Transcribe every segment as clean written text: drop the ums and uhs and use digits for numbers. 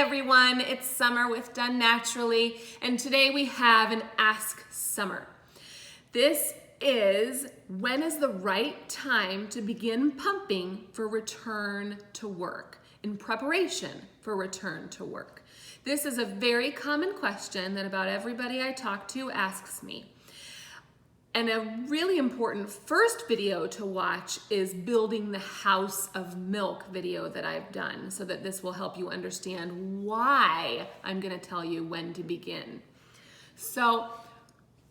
everyone, it's Summer with Done Naturally, and today we have an Ask Summer. This is when is the right time to begin pumping for return to work, in preparation for return to work. This is a very common question that about everybody I talk to asks me. And a really important first video to watch is Building the House of Milk video that I've done, so that this will help you understand why I'm going to tell you when to begin. So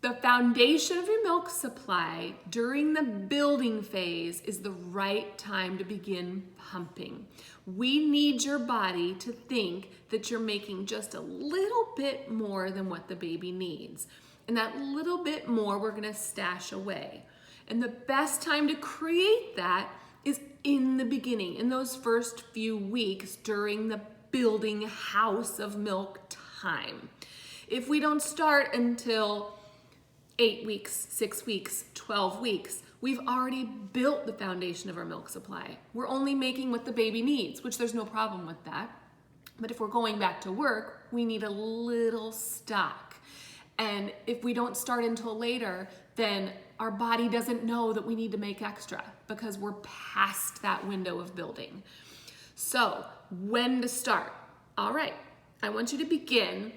the foundation of your milk supply during the building phase is the right time to begin pumping. We need your body to think that you're making just a little bit more than what the baby needs. And that little bit more we're gonna stash away. And the best time to create that is in the beginning, in those first few weeks during the building house of milk time. If we don't start until 8 weeks, 6 weeks, 12 weeks, we've already built the foundation of our milk supply. We're only making what the baby needs, which there's no problem with that. But if we're going back to work, we need a little stock. And if we don't start until later, then our body doesn't know that we need to make extra because we're past that window of building. So when to start? All right, I want you to begin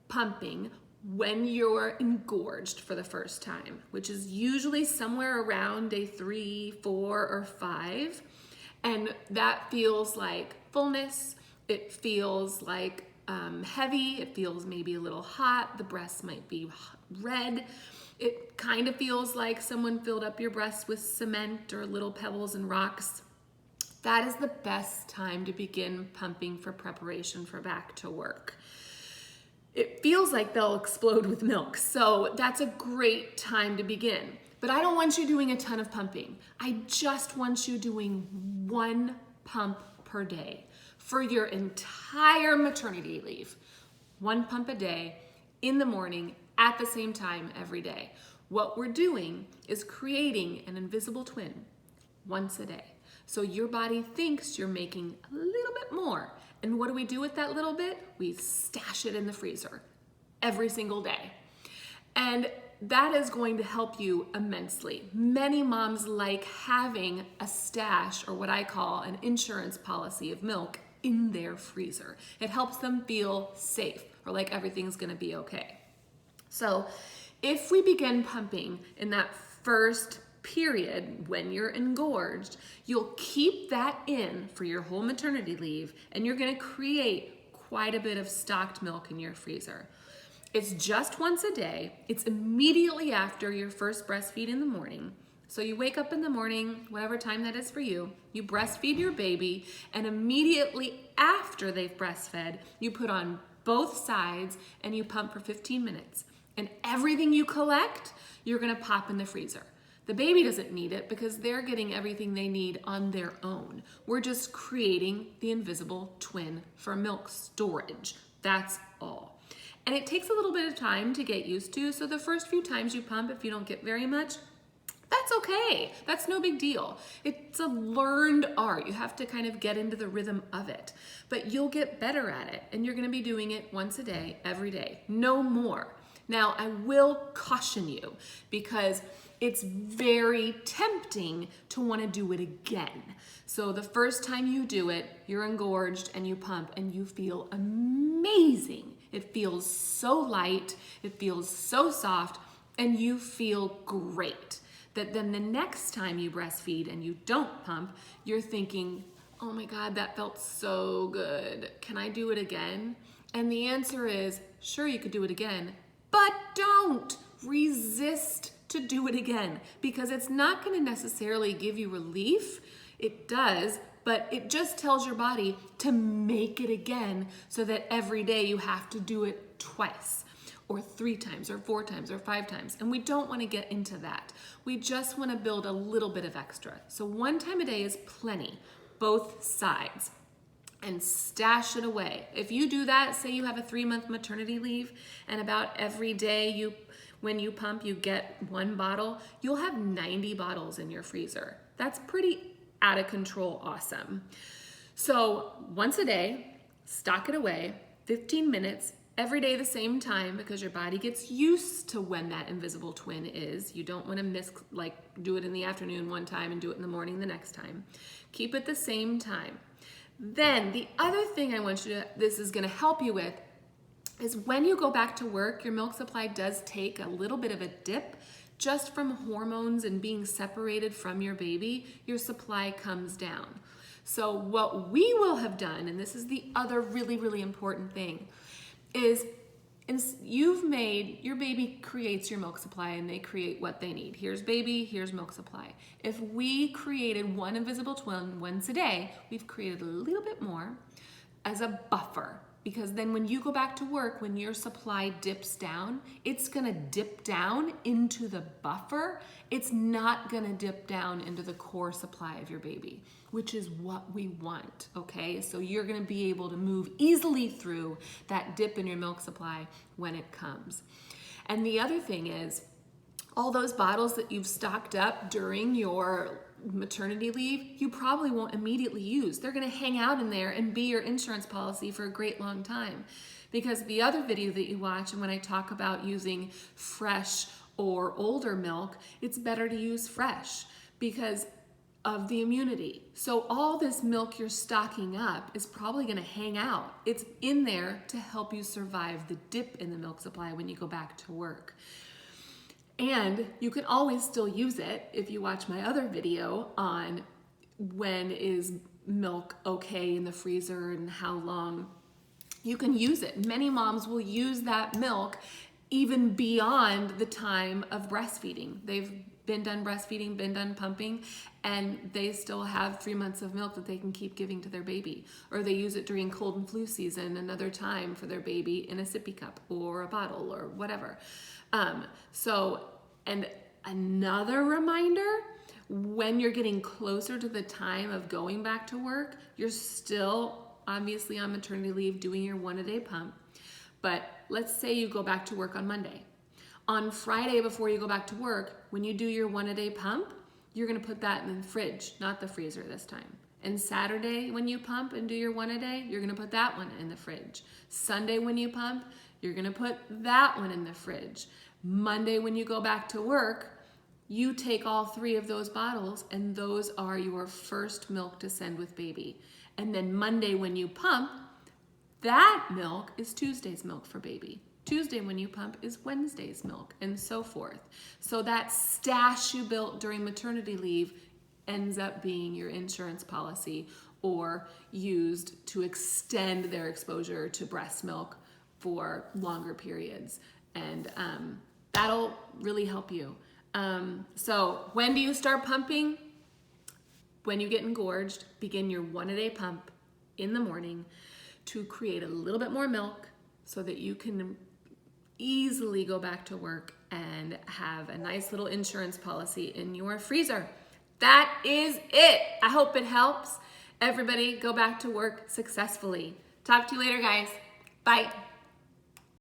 pumping when you're engorged for the first time, which is usually somewhere around day 3, 4, or 5. And that feels like fullness. It feels like heavy, it feels maybe a little hot, the breast might be red. It kind of feels like someone filled up your breast with cement or little pebbles and rocks. That is the best time to begin pumping for preparation for back to work. It feels like they'll explode with milk, so that's a great time to begin. But I don't want you doing a ton of pumping. I just want you doing 1 pump per day for your entire maternity leave. 1 pump a day in the morning at the same time every day. What we're doing is creating an invisible twin once a day. So your body thinks you're making a little bit more. And what do we do with that little bit? We stash it in the freezer every single day. And that is going to help you immensely. Many moms like having a stash, or what I call an insurance policy of milk, in their freezer. It helps them feel safe, or like everything's gonna be okay. So if we begin pumping in that first period when you're engorged, you'll keep that in for your whole maternity leave, and you're gonna create quite a bit of stocked milk in your freezer. It's just once a day. It's immediately after your first breastfeed in the morning. So you wake up in the morning, whatever time that is for you, you breastfeed your baby, and immediately after they've breastfed, you put on both sides and you pump for 15 minutes. And everything you collect, you're gonna pop in the freezer. The baby doesn't need it because they're getting everything they need on their own. We're just creating the invisible twin for milk storage. That's all. And it takes a little bit of time to get used to, so the first few times you pump, if you don't get very much, that's okay. That's no big deal. It's a learned art. You have to kind of get into the rhythm of it. But you'll get better at it, and you're gonna be doing it once a day, every day, no more. Now, I will caution you because it's very tempting to wanna do it again. So the first time you do it, you're engorged and you pump and you feel amazing. It feels so light, it feels so soft, and you feel great. That then the next time you breastfeed and you don't pump, you're thinking, oh my God, that felt so good. Can I do it again? And the answer is, sure, you could do it again, but don't resist to do it again, because it's not gonna necessarily give you relief. It does, but it just tells your body to make it again so that every day you have to do it twice, or 3 times, or 4 times, or 5 times. And we don't wanna get into that. We just wanna build a little bit of extra. So 1 time a day is plenty, both sides, and stash it away. If you do that, say you have a 3-month maternity leave, and about every day when you pump, you get 1 bottle, you'll have 90 bottles in your freezer. That's pretty out of control awesome. So once a day, stock it away, 15 minutes, every day the same time, because your body gets used to when that invisible twin is. You don't want to do it in the afternoon one time and do it in the morning the next time. Keep it the same time. Then the other thing I want you to, this is going to help you with, is when you go back to work, your milk supply does take a little bit of a dip just from hormones and being separated from your baby. Your supply comes down. So what we will have done, and this is the other really, really important thing, is your baby creates your milk supply and they create what they need. Here's baby, here's milk supply. If we created one invisible twin once a day, we've created a little bit more as a buffer. Because then when you go back to work, when your supply dips down, it's gonna dip down into the buffer. It's not gonna dip down into the core supply of your baby, which is what we want, okay? So you're gonna be able to move easily through that dip in your milk supply when it comes. And the other thing is, all those bottles that you've stocked up during your maternity leave, you probably won't immediately use. They're going to hang out in there and be your insurance policy for a great long time. Because the other video that you watch, and when I talk about using fresh or older milk, it's better to use fresh because of the immunity. So all this milk you're stocking up is probably going to hang out. It's in there to help you survive the dip in the milk supply when you go back to work. And you can always still use it if you watch my other video on when is milk okay in the freezer and how long you can use it. Many moms will use that milk even beyond the time of breastfeeding. They've been done breastfeeding, been done pumping, and they still have 3 months of milk that they can keep giving to their baby. Or they use it during cold and flu season, another time for their baby in a sippy cup or a bottle or whatever. And another reminder, when you're getting closer to the time of going back to work, you're still obviously on maternity leave doing your 1-a-day pump. But let's say you go back to work on Monday. On Friday before you go back to work, when you do your 1-a-day pump, you're gonna put that in the fridge, not the freezer this time. And Saturday when you pump and do your 1-a-day, you're gonna put that one in the fridge. Sunday when you pump, you're gonna put that one in the fridge. Monday when you go back to work, you take all 3 of those bottles and those are your first milk to send with baby. And then Monday when you pump, that milk is Tuesday's milk for baby. Tuesday when you pump is Wednesday's milk, and so forth. So that stash you built during maternity leave ends up being your insurance policy or used to extend their exposure to breast milk for longer periods. And that'll really help you. So when do you start pumping? When you get engorged, begin your 1-a-day pump in the morning to create a little bit more milk so that you can easily go back to work and have a nice little insurance policy in your freezer. That is it. I hope it helps. Everybody go back to work successfully. Talk to you later, guys. Bye.